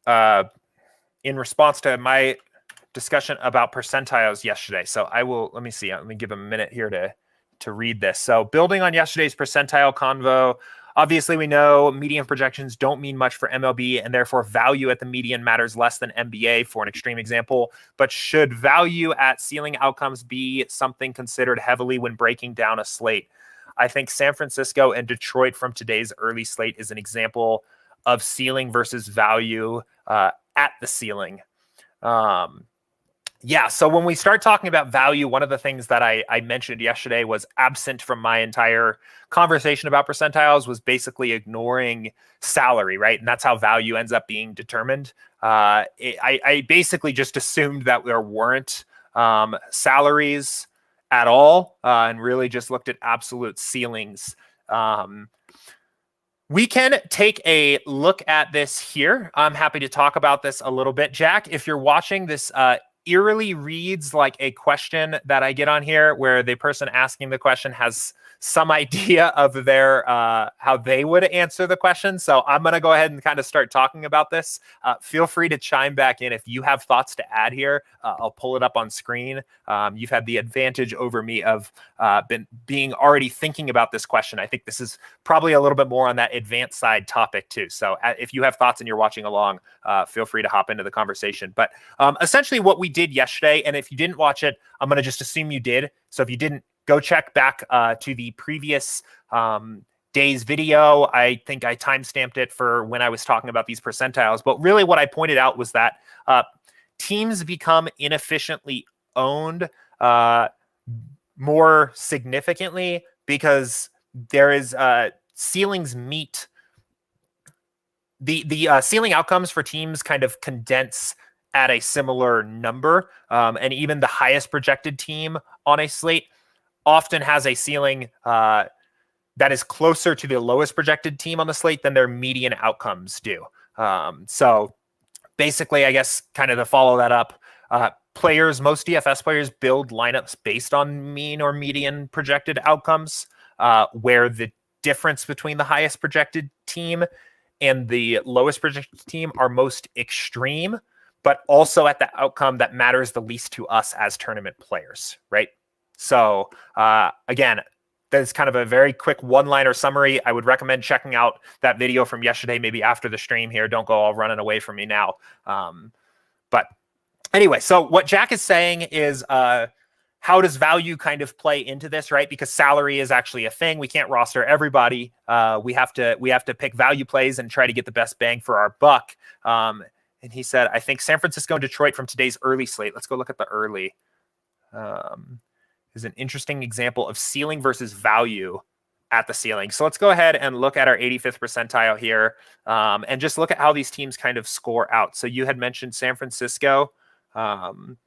in response to my discussion about percentiles yesterday. So let me see. Let me give a minute here to read this. So building on yesterday's percentile convo, obviously we know median projections don't mean much for MLB, and therefore value at the median matters less than NBA for an extreme example. But should value at ceiling outcomes be something considered heavily when breaking down a slate? I think San Francisco and Detroit from today's early slate is an example of ceiling versus value at the ceiling. Yeah, so when we start talking about value, one of the things that I mentioned yesterday was absent from my entire conversation about percentiles was basically ignoring salary, right? And that's how value ends up being determined. I basically just assumed that there weren't salaries at all and really just looked at absolute ceilings. We can take a look at this here. I'm happy to talk about this a little bit. Jack, if you're watching this, eerily reads like a question that I get on here where the person asking the question has some idea of their how they would answer the question. So I'm going to go ahead and kind of start talking about this. Feel free to chime back in if you have thoughts to add here. I'll pull it up on screen. You've had the advantage over me of being already thinking about this question. I think this is probably a little bit more on that advanced side topic too. So if you have thoughts and you're watching along, feel free to hop into the conversation. But essentially what we did yesterday, and if you didn't watch it, I'm going to just assume you did. So if you didn't, go check back to the previous day's video. I think I timestamped it for when I was talking about these percentiles. But really what I pointed out was that teams become inefficiently owned more significantly because there is ceilings meet. The ceiling outcomes for teams kind of condense at a similar number. And even the highest projected team on a slate often has a ceiling that is closer to the lowest projected team on the slate than their median outcomes do. So basically, I guess kind of to follow that up, most DFS players build lineups based on mean or median projected outcomes, where the difference between the highest projected team and the lowest projected team are most extreme, but also at the outcome that matters the least to us as tournament players, right? So again, that's kind of a very quick one-liner summary. I would recommend checking out that video from yesterday, maybe after the stream here. Don't go all running away from me now. But anyway, so what Jack is saying is how does value kind of play into this, right? Because salary is actually a thing. We can't roster everybody. We have to pick value plays and try to get the best bang for our buck. And he said, I think San Francisco and Detroit from today's early slate. Let's go look at the early. Is an interesting example of ceiling versus value at the ceiling. So let's go ahead and look at our 85th percentile here and just look at how these teams kind of score out. So you had mentioned San Francisco and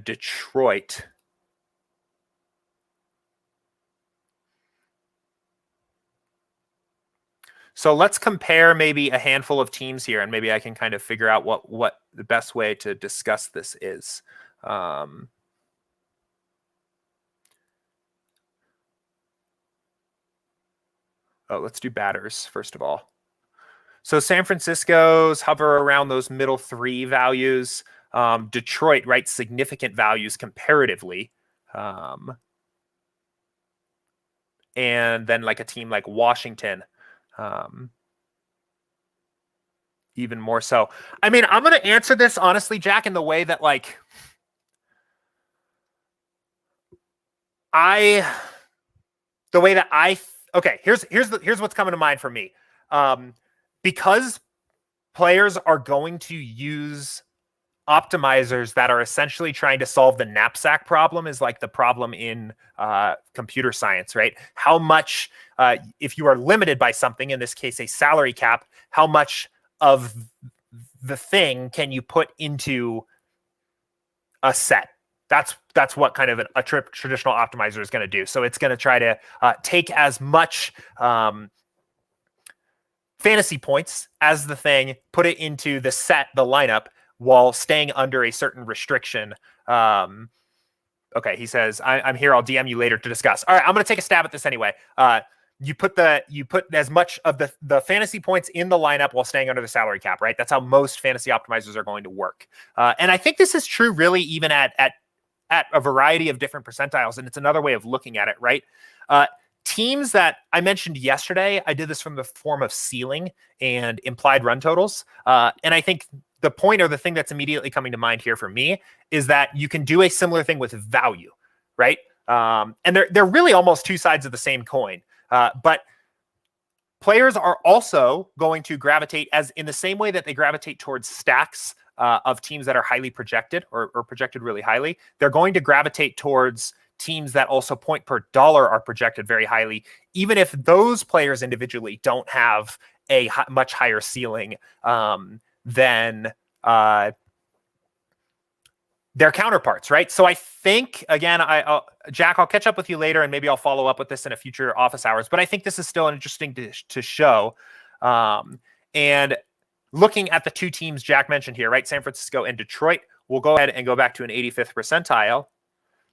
Detroit. So let's compare maybe a handful of teams here, and maybe I can kind of figure out what the best way to discuss this is. Let's do batters first of all. So San Francisco's hover around those middle three values. Detroit, right, significant values comparatively. And then like a team like Washington, even more so. I mean, I'm going to answer this honestly, Jack, in the way that like okay, here's what's coming to mind for me. Because players are going to use optimizers that are essentially trying to solve the knapsack problem, is like the problem in computer science, right? How much, if you are limited by something, in this case, a salary cap, how much of the thing can you put into a set? That's what kind of a traditional optimizer is going to do. So it's going to try to take as much fantasy points as the thing, put it into the set, the lineup, while staying under a certain restriction. Okay, he says, I'm here. I'll DM you later to discuss. All right, I'm going to take a stab at this anyway. you put as much of the fantasy points in the lineup while staying under the salary cap, right? That's how most fantasy optimizers are going to work. And I think this is true really even at a variety of different percentiles. And it's another way of looking at it, right? Teams that I mentioned yesterday, I did this from the form of ceiling and implied run totals. And I think the point or the thing that's immediately coming to mind here for me is that you can do a similar thing with value, right? And they're really almost two sides of the same coin. But players are also going to gravitate as in the same way that they gravitate towards stacks of teams that are highly projected or projected really highly. They're going to gravitate towards teams that also point per dollar are projected very highly, even if those players individually don't have a much higher ceiling than their counterparts, right? So I think, again, Jack, I'll catch up with you later and maybe I'll follow up with this in a future office hours, but I think this is still interesting to show. And looking at the two teams Jack mentioned here, right? San Francisco and Detroit, we'll go ahead and go back to an 85th percentile.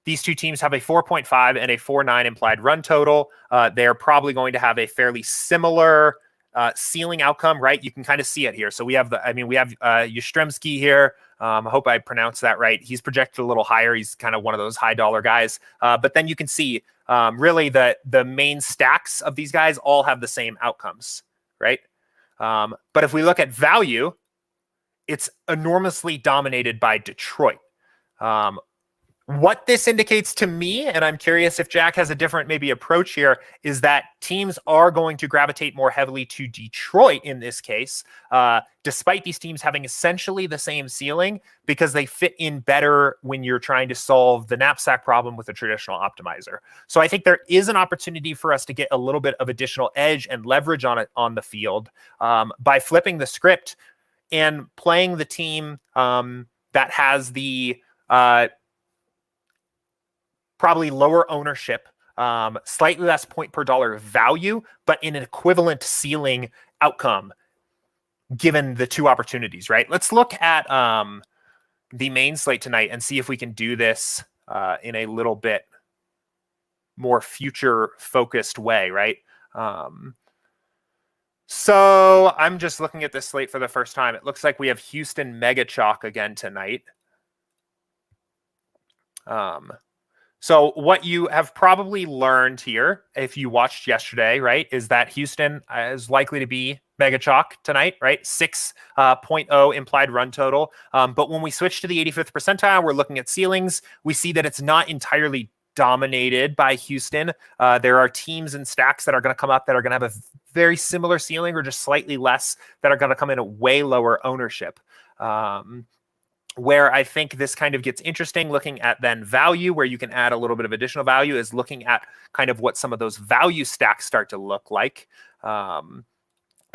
These two teams have a 4.5 and a 4.9 implied run total. They're probably going to have a fairly similar ceiling outcome, right? You can kind of see it here. So we have Yastrzemski here. I hope I pronounced that right. He's projected a little higher. He's kind of one of those high dollar guys. But then you can see really the main stacks of these guys all have the same outcomes, right? But if we look at value, it's enormously dominated by Detroit. What this indicates to me, and I'm curious if Jack has a different maybe approach here, is that teams are going to gravitate more heavily to Detroit in this case, despite these teams having essentially the same ceiling, because they fit in better when you're trying to solve the knapsack problem with a traditional optimizer. So I think there is an opportunity for us to get a little bit of additional edge and leverage on it on the field by flipping the script and playing the team that has the probably lower ownership, slightly less point per dollar value, but in an equivalent ceiling outcome, given the two opportunities, right? Let's look at the main slate tonight and see if we can do this in a little bit more future-focused way, right? So I'm just looking at this slate for the first time. It looks like we have Houston Mega Chalk again tonight. So what you have probably learned here, if you watched yesterday, right, is that Houston is likely to be Mega Chalk tonight, right? 6.0 implied run total. But when we switch to the 85th percentile, we're looking at ceilings. We see that it's not entirely dominated by Houston. There are teams and stacks that are going to come up that are going to have a very similar ceiling or just slightly less that are going to come in a way lower ownership. Where I think this kind of gets interesting looking at then value, where you can add a little bit of additional value, is looking at kind of what some of those value stacks start to look like,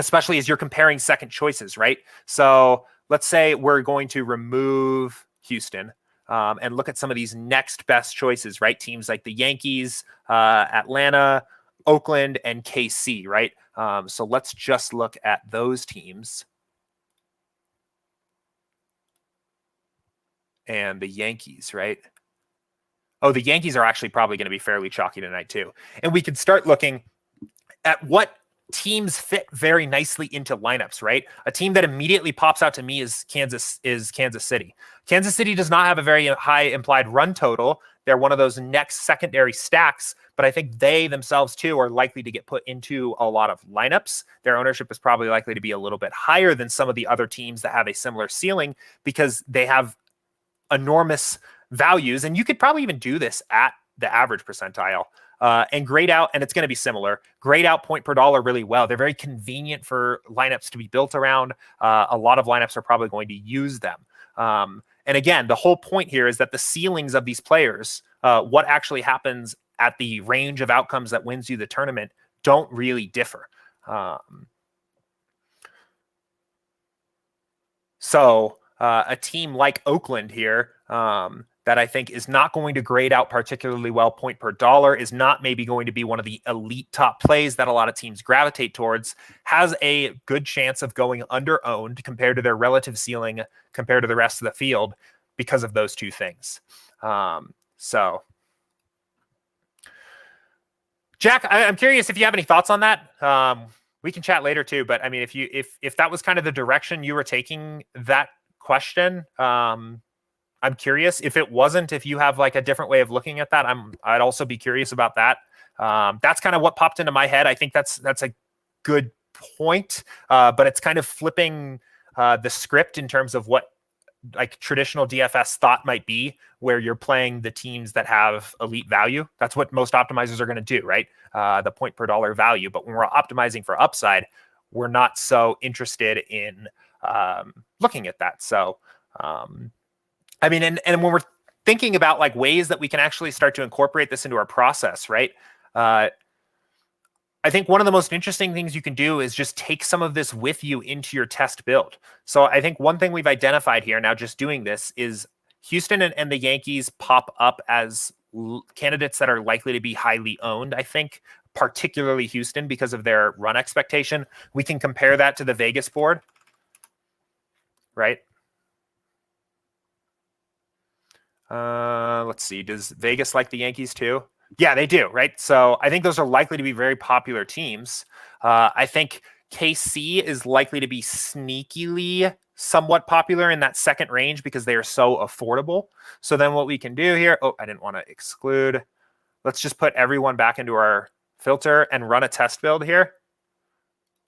especially as you're comparing second choices, right? So let's say we're going to remove Houston and look at some of these next best choices, right? Teams like the Yankees, Atlanta, Oakland, and KC, right? So let's just look at those teams. And the Yankees, right? Oh, the Yankees are actually probably going to be fairly chalky tonight too. And we could start looking at what teams fit very nicely into lineups, right? A team that immediately pops out to me is Kansas City. Kansas City does not have a very high implied run total. They're one of those next secondary stacks, but I think they themselves too are likely to get put into a lot of lineups. Their ownership is probably likely to be a little bit higher than some of the other teams that have a similar ceiling because they have enormous values, and you could probably even do this at the average percentile and grade out, and it's going to be similar, grade out point per dollar really well. They're very convenient for lineups to be built around. A lot of lineups are probably going to use them. And again, the whole point here is that the ceilings of these players, what actually happens at the range of outcomes that wins you the tournament, don't really differ. So a team like Oakland here that I think is not going to grade out particularly well point per dollar, is not maybe going to be one of the elite top plays that a lot of teams gravitate towards, has a good chance of going under-owned compared to their relative ceiling compared to the rest of the field because of those two things. So Jack, I'm curious if you have any thoughts on that. We can chat later too, but I mean, if that was kind of the direction you were taking that question, I'm curious. If it wasn't, if you have like a different way of looking at that, I'd also be curious about that. That's kind of what popped into my head. I think that's a good point, but it's kind of flipping the script in terms of what like traditional DFS thought might be, where you're playing the teams that have elite value. That's what most optimizers are going to do, right? The point per dollar value. But when we're optimizing for upside, we're not so interested in looking at that. So, I mean, and when we're thinking about like ways that we can actually start to incorporate this into our process, right? I think one of the most interesting things you can do is just take some of this with you into your test build. So I think one thing we've identified here now just doing this is Houston and the Yankees pop up as candidates that are likely to be highly owned, I think, particularly Houston because of their run expectation. We can compare that to the Vegas board, right? Let's see. Does Vegas like the Yankees too? Yeah, they do, right? So I think those are likely to be very popular teams. I think KC is likely to be sneakily somewhat popular in that second range because they are so affordable. So then what we can do here, I didn't want to exclude. Let's just put everyone back into our filter and run a test build here.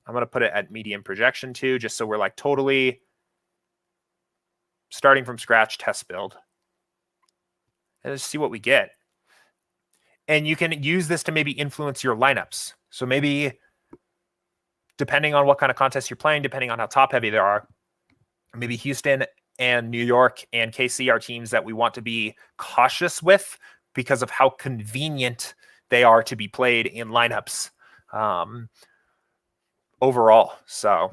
I'm going to put it at medium projection too, just so we're like totally starting from scratch test build. And let's see what we get. And you can use this to maybe influence your lineups. So maybe depending on what kind of contest you're playing, depending on how top heavy there are, maybe Houston and New York and KC are teams that we want to be cautious with because of how convenient they are to be played in lineups overall. So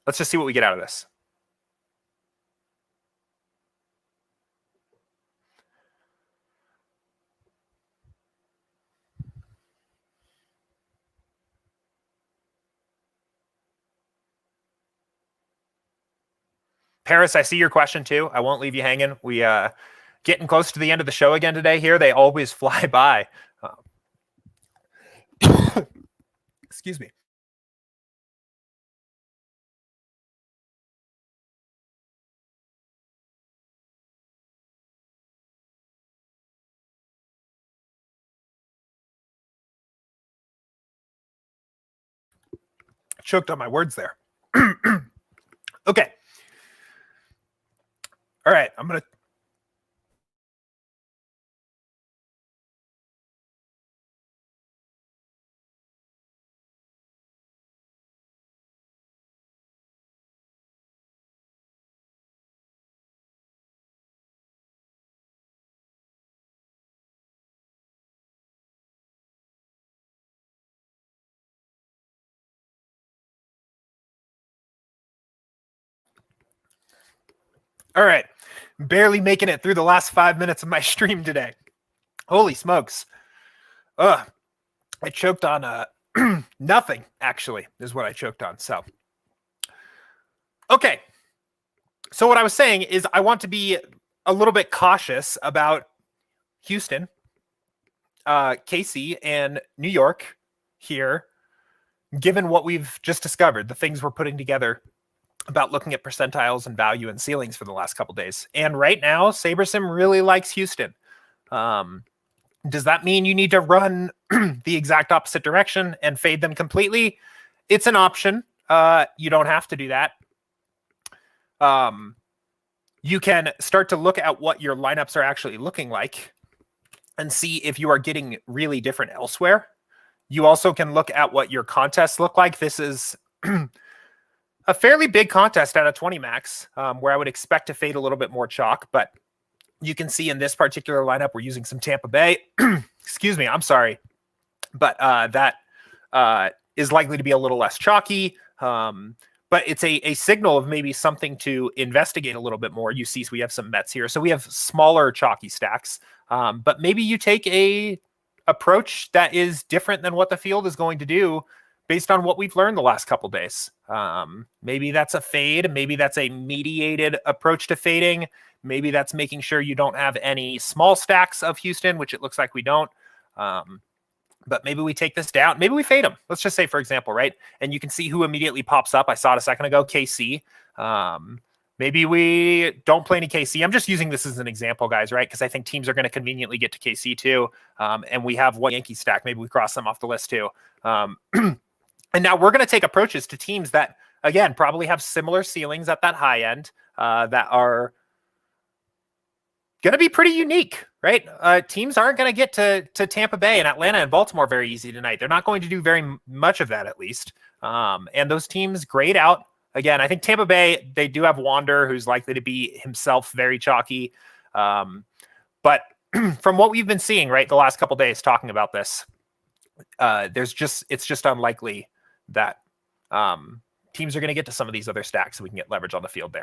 let's just see what we get out of this. Paris, I see your question too. I won't leave you hanging. We getting close to the end of the show again today here. They always fly by. Excuse me. Choked on my words there. Okay. All right. I'm going to All right. Barely making it through the last 5 minutes of my stream today. Holy smokes. I choked on nothing, actually, is what I choked on. So, okay. So what I was saying is I want to be a little bit cautious about Houston, KC, and New York here, given what we've just discovered, the things we're putting together about looking at percentiles and value and ceilings for the last couple days. And right now, SaberSim really likes Houston. Does that mean you need to run the exact opposite direction and fade them completely? It's an option. You don't have to do that. You can start to look at what your lineups are actually looking like and see if you are getting really different elsewhere. You also can look at what your contests look like. This is a fairly big contest at a 20 max, where I would expect to fade a little bit more chalk, but you can see in this particular lineup, we're using some Tampa Bay. Excuse me, I'm sorry. But that is likely to be a little less chalky. But it's a signal of maybe something to investigate a little bit more. You see, so we have some Mets here. So we have smaller chalky stacks. But maybe you take a approach that is different than what the field is going to do based on what we've learned the last couple days. Maybe that's a fade. Maybe that's a mediated approach to fading. Maybe that's making sure you don't have any small stacks of Houston, which it looks like we don't. But maybe we take this down. Maybe we fade them. Let's just say, for example, right? And you can see who immediately pops up. I saw it a second ago, KC. Maybe we don't play any KC. I'm just using this as an example, guys, right? Because I think teams are going to conveniently get to KC too. And we have one Yankee stack. Maybe we cross them off the list too. And now we're going to take approaches to teams that, again, probably have similar ceilings at that high end that are going to be pretty unique, right? Teams aren't going to get to Tampa Bay and Atlanta and Baltimore very easy tonight. They're not going to do very much of that, at least. And those teams grade out. Again, I think Tampa Bay, they do have Wander, who's likely to be himself very chalky. But from what we've been seeing, right, the last couple of days talking about this, it's just unlikely that teams are going to get to some of these other stacks so we can get leverage on the field there.